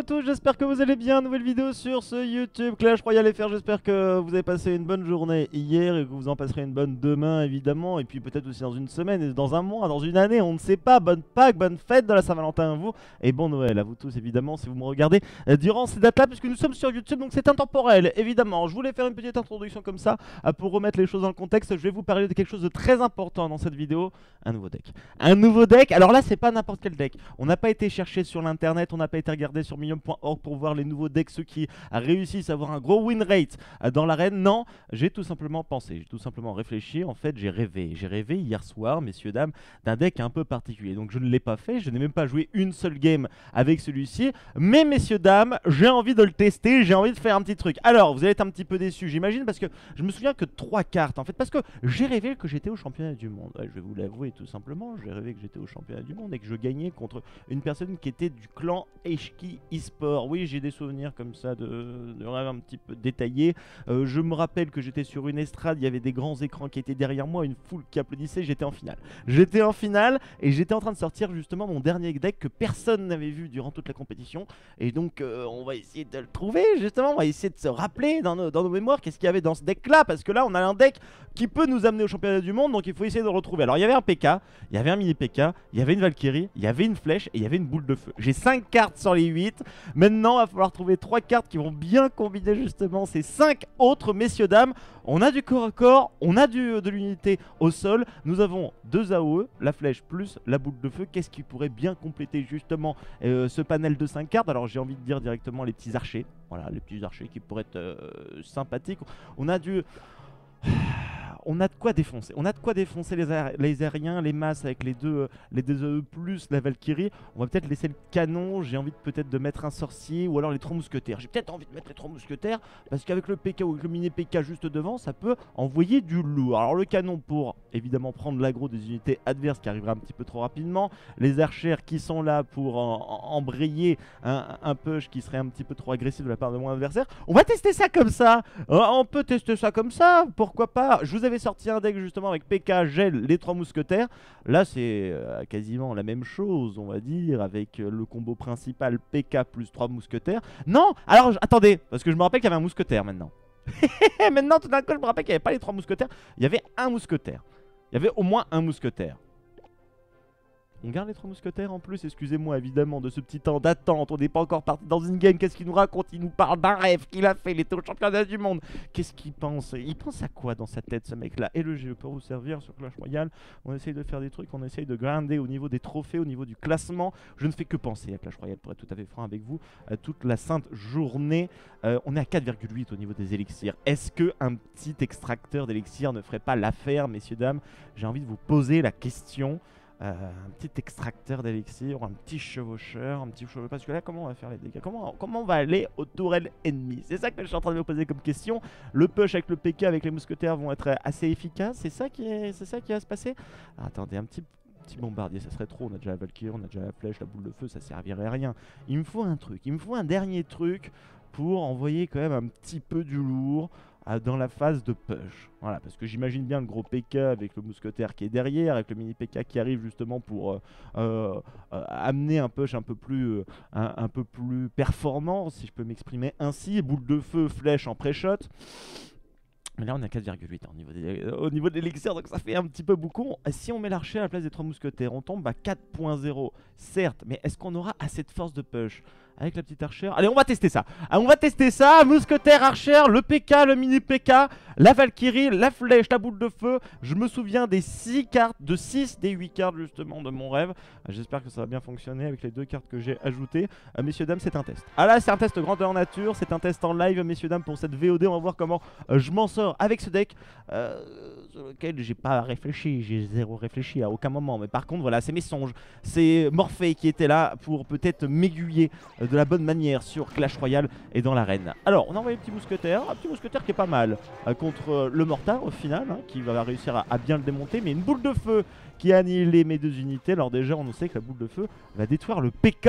tous, j'espère que vous allez bien. Nouvelle vidéo sur ce YouTube Clash Royale FR. J'espère que vous avez passé une bonne journée hier et que vous en passerez une bonne demain évidemment. Et puis peut-être aussi dans une semaine, et dans un mois, dans une année, on ne sait pas. Bonne Pâques, bonne fête de la Saint-Valentin à vous. Et bon Noël à vous tous évidemment si vous me regardez durant ces dates-là, puisque nous sommes sur YouTube, donc c'est intemporel évidemment. Je voulais faire une petite introduction comme ça pour remettre les choses dans le contexte. Je vais vous parler de quelque chose de très important dans cette vidéo. Un nouveau deck. Un nouveau deck. Alors là, c'est pas n'importe quel deck. On n'a pas été chercher sur l'internet, on n'a pas été regarder sur million.org pour voir les nouveaux decks, ceux qui réussissent à avoir un gros win rate dans l'arène. Non, j'ai tout simplement pensé, j'ai tout simplement réfléchi. En fait, j'ai rêvé hier soir, messieurs, dames, d'un deck un peu particulier. Donc je ne l'ai pas fait, je n'ai même pas joué une seule game avec celui-ci. Mais messieurs, dames, j'ai envie de le tester, j'ai envie de faire un petit truc. Alors, vous allez être un petit peu déçus, j'imagine, parce que je me souviens que 3 cartes, en fait, parce que j'ai rêvé que j'étais au championnat du monde. Ouais, je vais vous l'avouer tout simplement, j'ai rêvé que j'étais au championnat du monde et que je gagnais contre une personne qui était du clan HK eSport. Oui, j'ai des souvenirs comme ça de rêve un petit peu détaillés. Je me rappelle que j'étais sur une estrade, il y avait des grands écrans qui étaient derrière moi, une foule qui applaudissait, j'étais en finale. J'étais en finale et j'étais en train de sortir justement mon dernier deck que personne n'avait vu durant toute la compétition. Et donc on va essayer de le trouver justement, on va essayer de se rappeler dans nos mémoires qu'est-ce qu'il y avait dans ce deck là, parce que là on a un deck qui peut nous amener au championnat du monde, donc il faut essayer de le retrouver. Alors il y avait un PK, il y avait un mini PK, il y avait une Valkyrie, il y avait une flèche et il y avait une boule de feu. J'ai 5 cartes sur les 8. Maintenant, il va falloir trouver 3 cartes qui vont bien combiner justement ces 5 autres, messieurs, dames. On a du corps à corps, on a de l'unité au sol. Nous avons 2 AOE, la flèche plus la boule de feu. Qu'est-ce qui pourrait bien compléter justement ce panel de 5 cartes? Alors j'ai envie de dire directement les petits archers. Voilà, les petits archers qui pourraient être sympathiques. On a du... On a de quoi défoncer. On a de quoi défoncer les aériens, les masses avec les deux AE plus la Valkyrie. On va peut-être laisser le canon. J'ai envie peut-être de mettre un sorcier ou alors les 3 mousquetaires. J'ai peut-être envie de mettre les 3 mousquetaires parce qu'avec le PK ou avec le mini PK juste devant, ça peut envoyer du lourd. Alors le canon pour évidemment prendre l'aggro des unités adverses qui arrivera un petit peu trop rapidement. Les archers qui sont là pour embrayer un push qui serait un petit peu trop agressif de la part de mon adversaire. On va tester ça comme ça. On peut tester ça comme ça. Pourquoi pas? Je vous avais sorti un deck justement avec PK, Gel, les 3 mousquetaires. Là c'est quasiment la même chose, on va dire, avec le combo principal PK plus 3 mousquetaires. Non, alors attendez, parce que je me rappelle qu'il y avait un mousquetaire maintenant. Maintenant tout d'un coup je me rappelle qu'il n'y avait pas les 3 mousquetaires, il y avait un mousquetaire. Il y avait au moins un mousquetaire. On garde les 3 mousquetaires en plus, excusez-moi évidemment de ce petit temps d'attente. On n'est pas encore parti dans une game, qu'est-ce qu'il nous raconte? Il nous parle d'un rêve qu'il a fait, il était au championnat du monde. Qu'est-ce qu'il pense? Il pense à quoi dans sa tête ce mec là? Et le GE peut vous servir sur Clash Royale. On essaye de faire des trucs, on essaye de grinder au niveau des trophées, au niveau du classement. Je ne fais que penser à Clash Royale pour être tout à fait franc avec vous, toute la sainte journée. On est à 4,8 au niveau des élixirs. Est-ce qu'un petit extracteur d'élixir ne ferait pas l'affaire, messieurs, dames? J'ai envie de vous poser la question. Un petit extracteur d'élixir, un petit chevaucheur, parce que là comment on va faire les dégâts, comment on va aller aux tourelles ennemies? C'est ça que je suis en train de me poser comme question. Le push avec le PK avec les mousquetaires vont être assez efficaces, c'est ça qui va se passer. Attendez, un petit bombardier, ça serait trop. On a déjà la Valkyrie, on a déjà la flèche, la boule de feu, ça servirait à rien. Il me faut un truc, il me faut un dernier truc pour envoyer quand même un petit peu du lourd dans la phase de push. Voilà, parce que j'imagine bien le gros PK avec le mousquetaire qui est derrière, avec le mini PK qui arrive justement pour amener un push un peu plus performant, si je peux m'exprimer ainsi. Boule de feu, flèche en pré-shot. Mais là on a 4,8 au niveau de l'élixir, donc ça fait un petit peu beaucoup. Si on met l'archer à la place des 3 mousquetaires, on tombe à 4.0. Certes, mais est-ce qu'on aura assez de force de push avec la petite archère? Allez, on va tester ça. On va tester ça. Mousquetaire, archer, le PK, le mini PK, la Valkyrie, la flèche, la boule de feu. Je me souviens des 6 cartes, de 6 des 8 cartes justement de mon rêve. J'espère que ça va bien fonctionner avec les 2 cartes que j'ai ajoutées. Messieurs, dames, c'est un test. Ah là, c'est un test grandeur nature. C'est un test en live, messieurs, dames, pour cette VOD. On va voir comment je m'en sors avec ce deck sur lequel j'ai pas réfléchi. J'ai zéro réfléchi à aucun moment. Mais par contre, voilà, c'est mes songes. C'est Morphée qui était là pour peut-être m'aiguiller de la bonne manière sur Clash Royale et dans l'arène. Alors, on a envoyé un petit mousquetaire qui est pas mal contre le Mortar au final, hein, qui va réussir à bien le démonter, mais une boule de feu qui a annihilé mes 2 unités. Alors déjà, on sait que la boule de feu va détruire le PK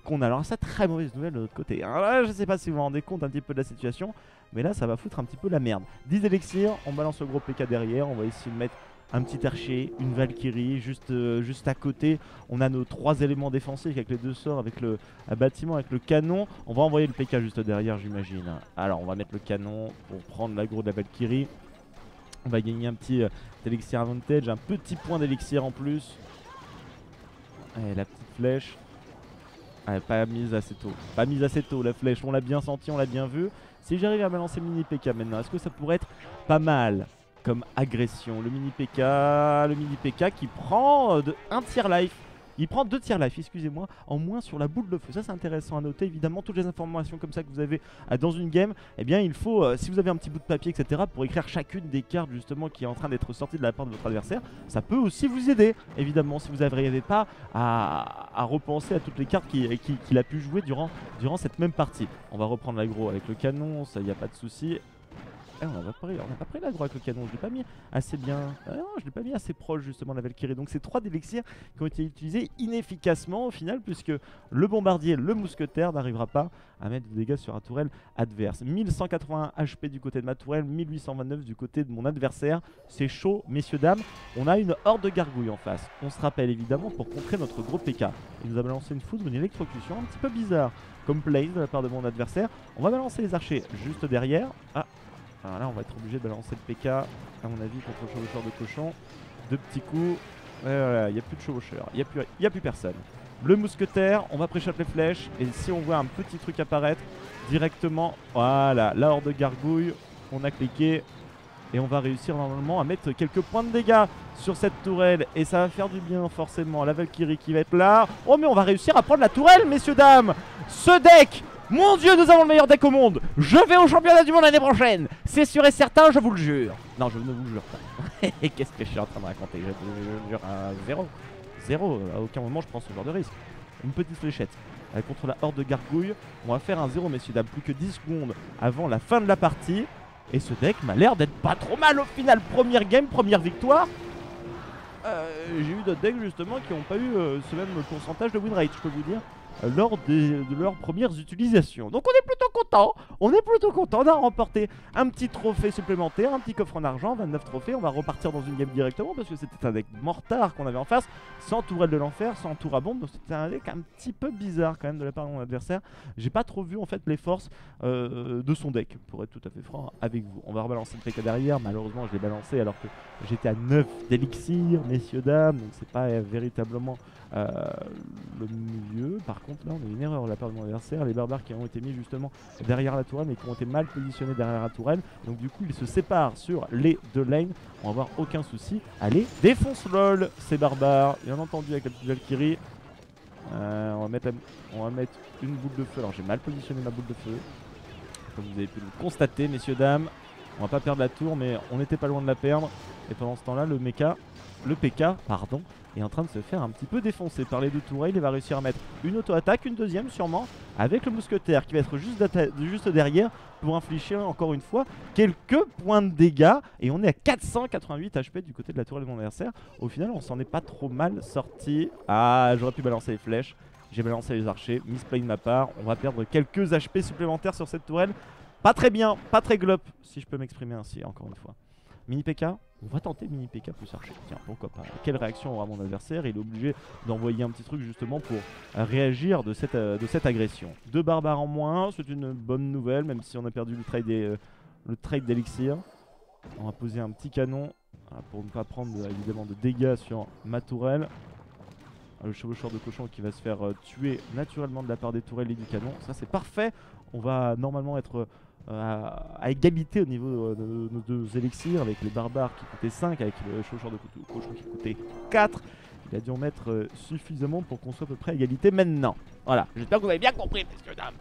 qu'on a. Alors ça, très mauvaise nouvelle de l'autre côté. Alors là, je sais pas si vous vous rendez compte un petit peu de la situation, mais là, ça va foutre un petit peu la merde. 10 élixirs, on balance le gros PK derrière, on va essayer de mettre un petit archer, une Valkyrie, juste à côté. On a nos 3 éléments défensifs avec les 2 sorts, avec le bâtiment, avec le canon. On va envoyer le PK juste derrière, j'imagine. Alors on va mettre le canon pour prendre l'aggro de la Valkyrie. On va gagner un petit élixir advantage, un petit point d'élixir en plus. Et la petite flèche. Pas mise assez tôt. Pas mise assez tôt la flèche, on l'a bien senti, on l'a bien vu. Si j'arrive à balancer le mini PK maintenant, est-ce que ça pourrait être pas mal comme agression? Le mini PK qui prend un tiers life. Il prend 2 tiers life, excusez-moi, en moins sur la boule de feu. Ça c'est intéressant à noter. Évidemment, toutes les informations comme ça que vous avez dans une game, eh bien il faut, si vous avez un petit bout de papier, etc., pour écrire chacune des cartes justement qui est en train d'être sortie de la part de votre adversaire, ça peut aussi vous aider, évidemment, si vous n'arrivez pas à repenser à toutes les cartes qu'il a pu jouer durant cette même partie. On va reprendre l'aggro avec le canon, ça y a pas de souci. On n'a pas pris l'aggro avec le canon, je l'ai pas mis assez bien. Non, je l'ai pas mis assez proche justement de la Valkyrie. Donc c'est 3 d'élixirs qui ont été utilisés inefficacement au final, puisque le bombardier, le mousquetaire n'arrivera pas à mettre des dégâts sur la tourelle adverse. 1181 HP du côté de ma tourelle, 1829 du côté de mon adversaire. C'est chaud, messieurs, dames. On a une horde de gargouilles en face. On se rappelle évidemment pour contrer notre gros PK. Il nous a balancé une foudre, une électrocution un petit peu bizarre comme play de la part de mon adversaire. On va balancer les archers juste derrière. Alors là on va être obligé de balancer le PK à mon avis contre le chevaucheur de cochon. 2 petits coups. Voilà, il n'y a plus de chevaucheur, il n'y a plus personne. Le mousquetaire, on va pré-shot les flèches. Et si on voit un petit truc apparaître directement, voilà, la horde de gargouilles, on a cliqué. Et on va réussir normalement à mettre quelques points de dégâts sur cette tourelle. Et ça va faire du bien forcément. La Valkyrie qui va être là. Oh mais on va réussir à prendre la tourelle, messieurs dames. Ce deck, mon dieu, nous avons le meilleur deck au monde. Je vais au championnat du monde l'année prochaine. C'est sûr et certain, je vous le jure. Non, je ne vous le jure pas. Et qu'est-ce que je suis en train de raconter? Je le jure à 0. 0, à aucun moment je prends ce genre de risque. Une petite fléchette contre la horde de gargouilles. On va faire un 0, messieurs dames. Plus que 10 secondes avant la fin de la partie. Et ce deck m'a l'air d'être pas trop mal au final. Première game, première victoire. J'ai eu d'autres decks justement qui n'ont pas eu ce même pourcentage de win rate, je peux vous dire, lors de leurs premières utilisations. Donc on est plutôt content. On a remporté un petit trophée supplémentaire, un petit coffre en argent, 29 trophées. On va repartir dans une game directement parce que c'était un deck mortard qu'on avait en face, sans tourelle de l'enfer, sans tour à bombe. Donc c'était un deck un petit peu bizarre quand même de la part de mon adversaire. J'ai pas trop vu en fait les forces de son deck, pour être tout à fait franc avec vous. On va rebalancer le PK derrière. Malheureusement je l'ai balancé alors que j'étais à 9 d'élixir, messieurs dames. Donc c'est pas véritablement le mieux. Par contre là on a une erreur de la part de mon adversaire. Les barbares qui ont été mis justement derrière la tourelle mais qui ont été mal positionnés derrière la tourelle. Donc du coup ils se séparent sur les 2 lanes. On va avoir aucun souci. Allez, défonce lol ces barbares. Bien entendu avec la petite Valkyrie. On va mettre une boule de feu. Alors j'ai mal positionné ma boule de feu, comme vous avez pu le constater, messieurs dames. On va pas perdre la tour mais on n'était pas loin de la perdre. Et pendant ce temps là le PK pardon, est en train de se faire un petit peu défoncer par les 2 tourelles. Il va réussir à mettre une auto-attaque, une deuxième sûrement, avec le mousquetaire qui va être juste derrière pour infliger encore une fois quelques points de dégâts. Et on est à 488 HP du côté de la tourelle de mon adversaire. Au final on s'en est pas trop mal sorti. Ah, j'aurais pu balancer les flèches, j'ai balancé les archers, misplay de ma part. On va perdre quelques HP supplémentaires sur cette tourelle. Pas très bien, pas très glop, si je peux m'exprimer ainsi encore une fois. Mini PK, on va tenter mini PK plus archer. Tiens, pourquoi pas. Quelle réaction aura mon adversaire? Il est obligé d'envoyer un petit truc justement pour réagir de cette agression. 2 barbares en moins, c'est une bonne nouvelle, même si on a perdu le trade d'élixir. On va poser un petit canon pour ne pas prendre évidemment de dégâts sur ma tourelle. Le chevaucheur de cochon qui va se faire tuer naturellement de la part des tourelles et du canon. Ça c'est parfait. On va normalement être à égalité au niveau de nos 2 élixirs, avec les barbares qui coûtaient 5, avec le chevaucheur de cochon qui coûtait 4. Il a dû en mettre suffisamment pour qu'on soit à peu près à égalité maintenant. Voilà, j'espère que vous avez bien compris, messieurs dames.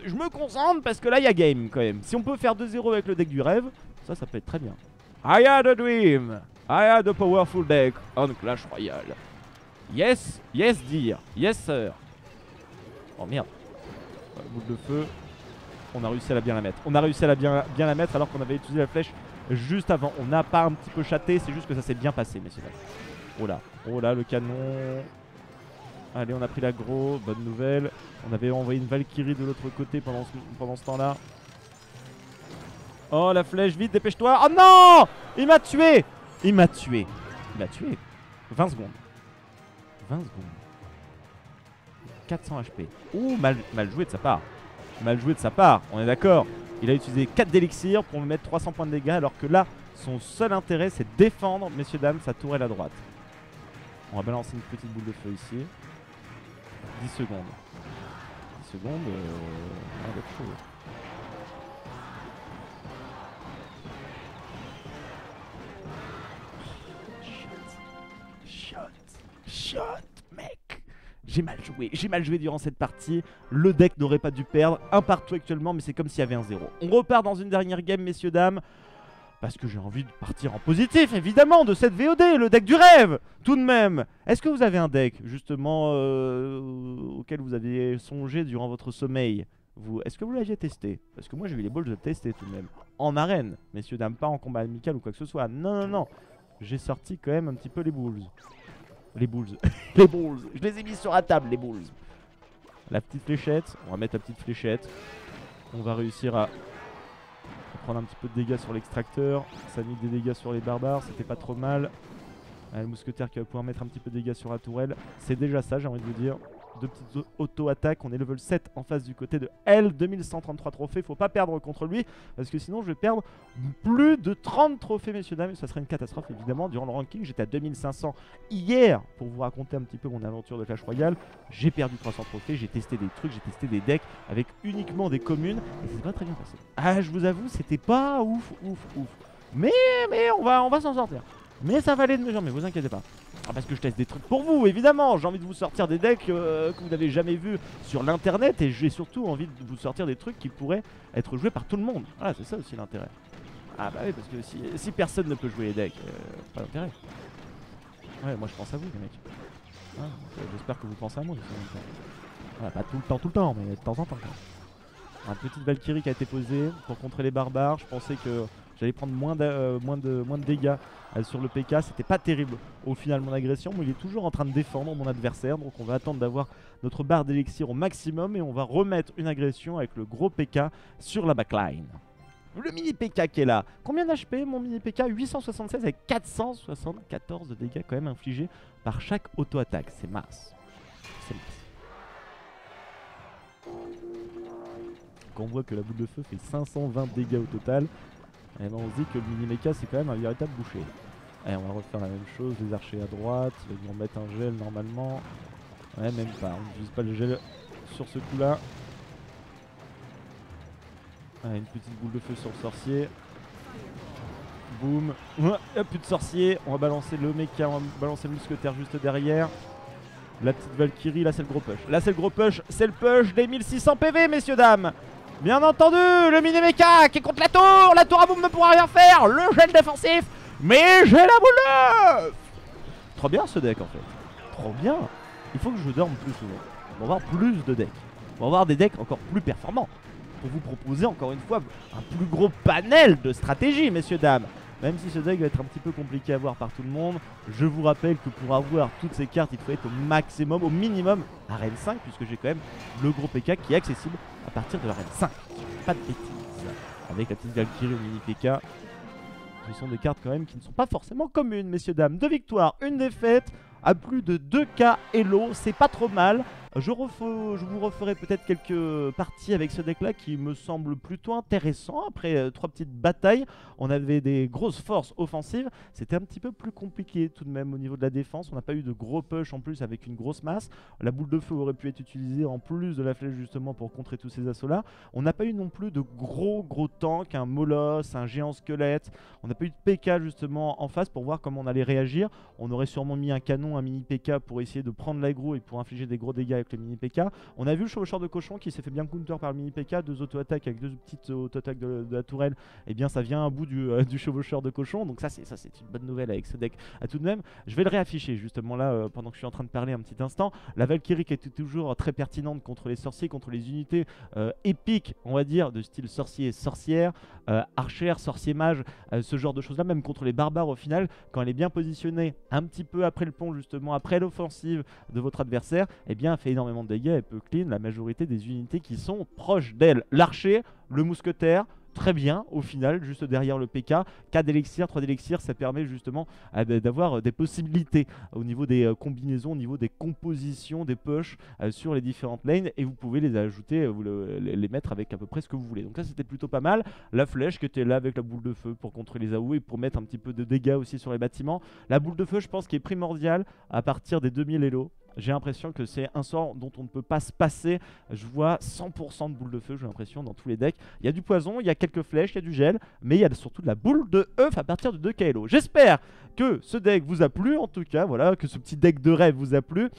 Je me concentre parce que là il y a game quand même. Si on peut faire 2-0 avec le deck du rêve, ça peut être très bien. I had a dream, I had a powerful deck on Clash Royale. Yes, yes dear, yes sir. Oh merde. Boule de feu. On a réussi à bien la mettre. On a réussi à bien la mettre alors qu'on avait utilisé la flèche juste avant. On n'a pas un petit peu chaté, c'est juste que ça s'est bien passé, messieurs. Oh là, le canon. Allez, on a pris l'aggro, bonne nouvelle. On avait envoyé une Valkyrie de l'autre côté pendant ce temps-là. Oh, la flèche, vite, dépêche-toi. Oh non! Il m'a tué! Il m'a tué. 20 secondes. 20 secondes. 400 HP. Ouh, mal joué de sa part. Mal joué de sa part, on est d'accord. Il a utilisé 4 d'élixir pour me mettre 300 points de dégâts, alors que là, son seul intérêt, c'est défendre, messieurs, dames, sa tourelle à droite. On va balancer une petite boule de feu ici. 10 secondes. 10 secondes, rien d'autre chose. Shot, mec. J'ai mal joué durant cette partie. Le deck n'aurait pas dû perdre. Un partout actuellement, mais c'est comme s'il y avait un 0. On repart dans une dernière game, messieurs, dames. Parce que j'ai envie de partir en positif, évidemment, de cette VOD, le deck du rêve, tout de même. Est-ce que vous avez un deck, justement, auquel vous aviez songé durant votre sommeil? Est-ce que vous l'aviez testé? Parce que moi, j'ai eu les balls de tester tout de même. En arène, messieurs, dames, pas en combat amical ou quoi que ce soit. Non, non, non. J'ai sorti quand même un petit peu les bulls. Les bulls. Les bulls. Je les ai mis sur la table, les bulls. La petite fléchette. On va mettre la petite fléchette. On va réussir à prendre un petit peu de dégâts sur l'extracteur. Ça a mis des dégâts sur les barbares. C'était pas trop mal. Le mousquetaire qui va pouvoir mettre un petit peu de dégâts sur la tourelle. C'est déjà ça, j'ai envie de vous dire. 2 petites auto-attaques. On est level 7 en face du côté de L. 2133 trophées. Faut pas perdre contre lui. Parce que sinon, je vais perdre plus de 30 trophées, messieurs, dames. Et ça serait une catastrophe, évidemment. Durant le ranking, j'étais à 2500 hier. Pour vous raconter un petit peu mon aventure de Clash Royale. J'ai perdu 300 trophées. J'ai testé des trucs. J'ai testé des decks avec uniquement des communes. Et c'est pas très bien passé. Ah, je vous avoue, c'était pas ouf. Mais on va s'en sortir. Mais ça va aller de mesure, mais vous inquiétez pas. Ah, parce que je teste des trucs pour vous, évidemment. J'ai envie de vous sortir des decks que vous n'avez jamais vus sur l'internet. Et j'ai surtout envie de vous sortir des trucs qui pourraient être joués par tout le monde. Voilà, c'est ça aussi l'intérêt. Ah bah oui, parce que si personne ne peut jouer les decks, pas d'intérêt. Ouais, moi je pense à vous, les mecs. Ah, j'espère que vous pensez à moi aussi en même temps. Voilà, pas tout le temps, mais de temps en temps. Un petite Valkyrie qui a été posée pour contrer les barbares. Je pensais que j'allais prendre moins de dégâts sur le PK. C'était pas terrible au final mon agression, mais il est toujours en train de défendre mon adversaire. Donc on va attendre d'avoir notre barre d'élixir au maximum et on va remettre une agression avec le gros PK sur la backline. Le mini PK qui est là. Combien d'HP mon mini PK? 876 avec 474 de dégâts quand même infligés par chaque auto-attaque. C'est masse. C'est masse. Quand on voit que la boule de feu fait 520 dégâts au total, et ben on se dit que le mini mecha c'est quand même un véritable boucher. Allez, on va refaire la même chose, les archers à droite, ils vont mettre un gel normalement. Ouais, même pas, on n'utilise pas le gel sur ce coup là. Allez, une petite boule de feu sur le sorcier. Boum. Plus de sorcier, on va balancer le mecha, on va balancer le mousquetaire juste derrière. La petite Valkyrie, là c'est le gros push. Là c'est le gros push, c'est le push des 1600 PV, messieurs, dames. Bien entendu, le mini mecha qui est contre la tour à boum ne pourra rien faire. Le gel défensif, mais j'ai la boule de... Trop bien ce deck en fait. Trop bien. Il faut que je dorme plus souvent. On va avoir plus de decks. On va avoir des decks encore plus performants. Pour vous proposer encore une fois un plus gros panel de stratégies, messieurs, dames. Même si ce deck va être un petit peu compliqué à voir par tout le monde, je vous rappelle que pour avoir toutes ces cartes, il faut être au maximum, au minimum, arène 5, puisque j'ai quand même le gros PK qui est accessible à partir de l'arène 5. Pas de bêtises. Avec la petite Valkyrie au mini PK. Ce sont des cartes quand même qui ne sont pas forcément communes, messieurs, dames. 2 victoires, 1 défaite, à plus de 2K Elo, c'est pas trop mal. Je vous referai peut-être quelques parties avec ce deck là qui me semble plutôt intéressant. Après 3 petites batailles, on avait des grosses forces offensives. C'était un petit peu plus compliqué tout de même au niveau de la défense. On n'a pas eu de gros push en plus avec une grosse masse. La boule de feu aurait pu être utilisée en plus de la flèche justement pour contrer tous ces assauts là. On n'a pas eu non plus de gros tanks, un molosse, un géant squelette. On n'a pas eu de PK justement en face pour voir comment on allait réagir. On aurait sûrement mis un canon, un mini PK pour essayer de prendre l'aggro et pour infliger des gros dégâts avec le mini PK. On a vu le chevaucheur de cochon qui s'est fait bien counter par le mini PK, 2 auto-attaques avec 2 petites auto-attaques de la tourelle. Et bien ça vient à bout du chevaucheur de cochon. Donc ça c'est une bonne nouvelle avec ce deck. À tout de même, je vais le réafficher justement là pendant que je suis en train de parler un petit instant. La Valkyrie qui était toujours très pertinente contre les sorciers, contre les unités épiques, on va dire, de style sorcier et sorcière, archer, sorcier mage, ce genre de choses là, même contre les barbares au final, quand elle est bien positionnée un petit peu après le pont justement, après l'offensive de votre adversaire, et bien elle fait énormément de dégâts, elle peut clean la majorité des unités qui sont proches d'elle. L'archer, le mousquetaire, très bien au final, juste derrière le PK. 4 d'élixir, 3 d'élixir, ça permet justement d'avoir des possibilités au niveau des combinaisons, au niveau des compositions, des push sur les différentes lanes, et vous pouvez les ajouter, les mettre avec à peu près ce que vous voulez. Donc ça c'était plutôt pas mal. La flèche qui était là avec la boule de feu pour contrer les AOE et pour mettre un petit peu de dégâts aussi sur les bâtiments. La boule de feu, je pense, qui est primordiale à partir des 2000 Elo. J'ai l'impression que c'est un sort dont on ne peut pas se passer. Je vois 100% de boule de feu, j'ai l'impression, dans tous les decks. Il y a du poison, il y a quelques flèches, il y a du gel, mais il y a surtout de la boule de œuf à partir de 2 KLO. J'espère que ce deck vous a plu, en tout cas, voilà, que ce petit deck de rêve vous a plu.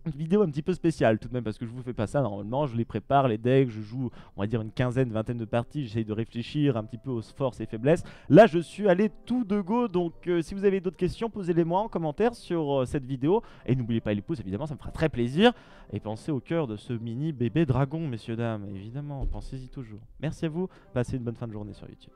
Une vidéo un petit peu spéciale tout de même, parce que je vous fais pas ça normalement, je les prépare les decks, je joue on va dire une quinzaine, vingtaine de parties, j'essaye de réfléchir un petit peu aux forces et faiblesses. Là je suis allé tout de go, donc si vous avez d'autres questions, posez-les moi en commentaire sur cette vidéo, et n'oubliez pas les pouces évidemment, ça me fera très plaisir, et pensez au cœur de ce mini bébé dragon messieurs dames, évidemment, pensez-y toujours. Merci à vous, passez une bonne fin de journée sur YouTube.